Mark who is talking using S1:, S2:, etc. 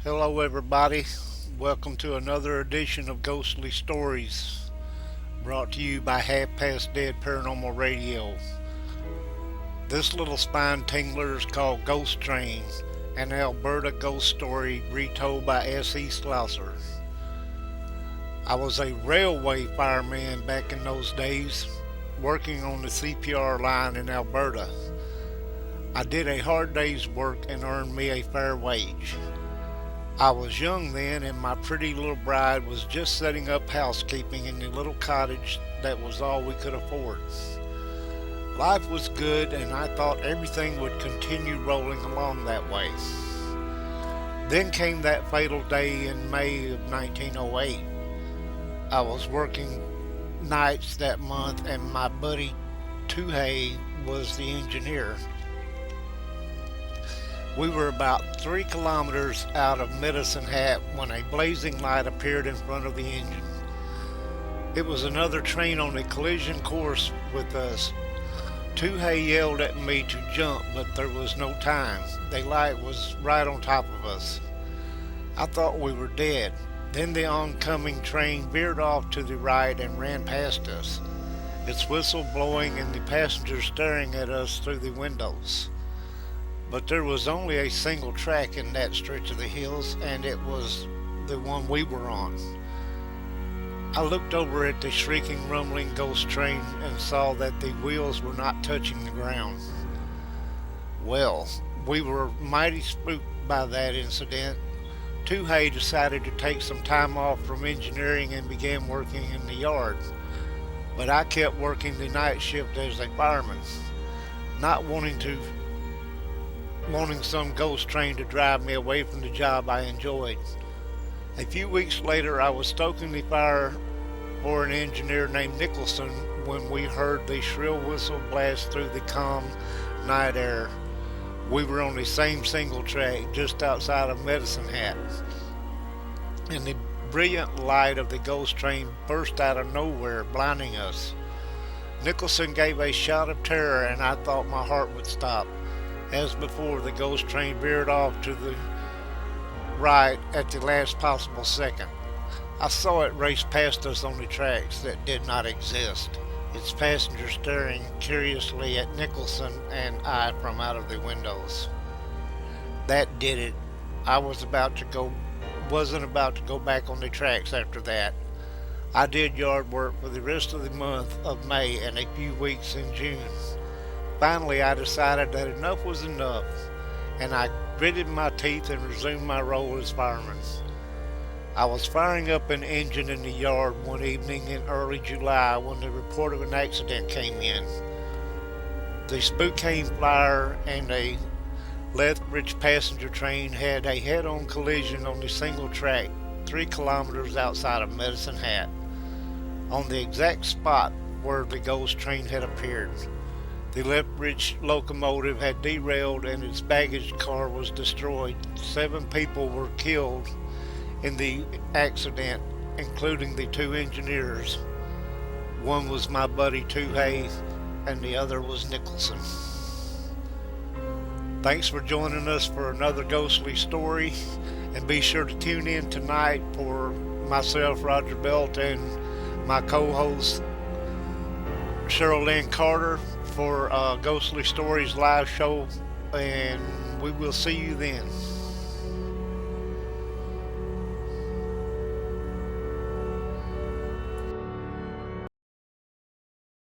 S1: Hello, everybody. Welcome to another edition of Ghostly Stories, brought to you by Half Past Dead Paranormal Radio. This little spine tingler is called Ghost Train, an Alberta ghost story retold by S.E. Slouser. I was a railway fireman back in those days, working on the CPR line in Alberta. I did a hard day's work and earned me a fair wage. I was young then, and my pretty little bride was just setting up housekeeping in the little cottage that was all we could afford. Life was good, and I thought everything would continue rolling along that way. Then came that fatal day in May of 1908. I was working nights that month, and my buddy Tuhei was the engineer. We were about 3 kilometers out of Medicine Hat when a blazing light appeared in front of the engine. It was another train on a collision course with us. Tuhei yelled at me to jump, but there was no time. The light was right on top of us. I thought we were dead. Then the oncoming train veered off to the right and ran past us, its whistle blowing and the passengers staring at us through the windows. But there was only a single track in that stretch of the hills, and it was the one we were on. I looked over at the shrieking, rumbling ghost train and saw that the wheels were not touching the ground. Well, we were mighty spooked by that incident. Tuhei decided to take some time off from engineering and began working in the yard. But I kept working the night shift as a fireman, not wanting some ghost train to drive me away from the job I enjoyed. A few weeks later, I was stoking the fire for an engineer named Nicholson when we heard the shrill whistle blast through the calm night air. We were on the same single track just outside of Medicine Hat, and the brilliant light of the ghost train burst out of nowhere, blinding us. Nicholson gave a shout of terror, and I thought my heart would stop. As before, the ghost train veered off to the right at the last possible second. I saw it race past us on the tracks that did not exist, its passengers staring curiously at Nicholson and I from out of the windows. That did it. I wasn't about to go back on the tracks after that. I did yard work for the rest of the month of May and a few weeks in June. Finally, I decided that enough was enough, and I gritted my teeth and resumed my role as fireman. I was firing up an engine in the yard one evening in early July when the report of an accident came in. The Spokane Flyer and a Lethbridge passenger train had a head-on collision on the single track 3 kilometers outside of Medicine Hat, on the exact spot where the ghost train had appeared. The Lethbridge locomotive had derailed and its baggage car was destroyed. 7 people were killed in the accident, including the 2 engineers. One was my buddy Tuhei, and the other was Nicholson. Thanks for joining us for another ghostly story, and be sure to tune in tonight for myself, Roger Belt, and my co-host Cheryl Lynn Carter for Ghostly Stories live show, and we will see you then.